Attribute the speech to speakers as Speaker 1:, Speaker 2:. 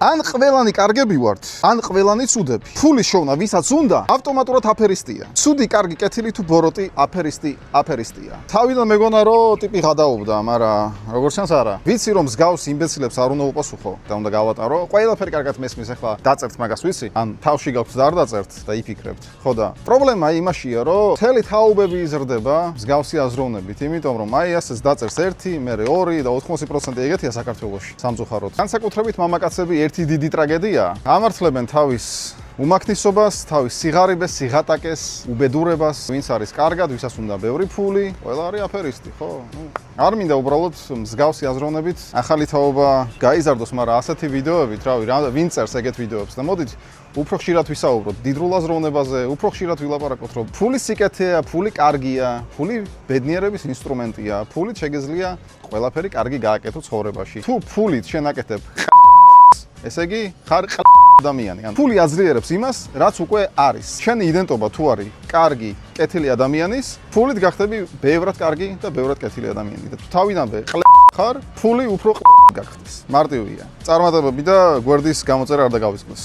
Speaker 1: ან ყველანი კარგები ვართ, ან ყველანი ცუდები. ფულის შოვნა ვისაც უნდა, ავტომატურად აფერისტია. ცუდი, კარგი, კეთილი თუ ბოროტი, აფერისტია. თავიდან მეგონა რომ ტიპი გადაობდა, მაგრამ როგორც ჩანს არა. ვიცი რომ მსგავს იმბეცილებს არ უნდა უპასუხო და უნდა გავატარო. ყველაფერი კარგად მესმის, ახლა დაწერთ მაგას ვიცი, ან თავში გაქვთ და არ დაწერთ და იფიქრებთ. ხო და პრობლემა იმაშია, რომ მთელი თაობები იზრდება მსგავსი აზროვნებით, იმიტომ რომ აი ასეც დაწერს 1, მერე 2 და 80% ეგეთია საქართველოში. სამწუხაროდ. განსაკუთრებით მამაკაცები ერთი დიდი ტრაგედია. ამართლებენ თავის უმაქნისობას, თავის სიღარიბეს, სიღატაკეს, უბედურებას, ვინც არის კარგად, ვისაც უნდა ბევრი ფული, ყველა არის აფერისტი, ხო? არ მინდა უბრალოდ მსგავსი აზროვნებით ახალი თაობა გაიზარდოს, მაგრამ ასეთი ვიდეოებით, რავი, ვინ წერს ეგეთ ვიდეოებს და მოდით უფრო ხშირად ვისაუბროთ დიდრულ აზროვნებაზე, უფრო ხშირად ვილაპარაკოთ, რომ ფული სიკეთეა, ფული კარგია, ფული ბედნიერების ინსტრუმენტია, ფულით შეგეძლია ყველაფერი კარგი გააკეთო ცხოვრებაში. თუ ფულით შენ აკეთებ ესე იგი, ხარ ადამიანი. ფული აძლიერებს იმას, რაც უკვე არის. შენი იდენტობა თუ არის კარგი, კეთილი ადამიანის, ფულით გახდები ბევრად კარგი და ბევრად კეთილი ადამიანი. და თუ თავიდანვე ხარ, ფული უფრო გახდეს. მარტივია. წარმატებები და გვერდის გამოწერა არ დაგავიწყდეს.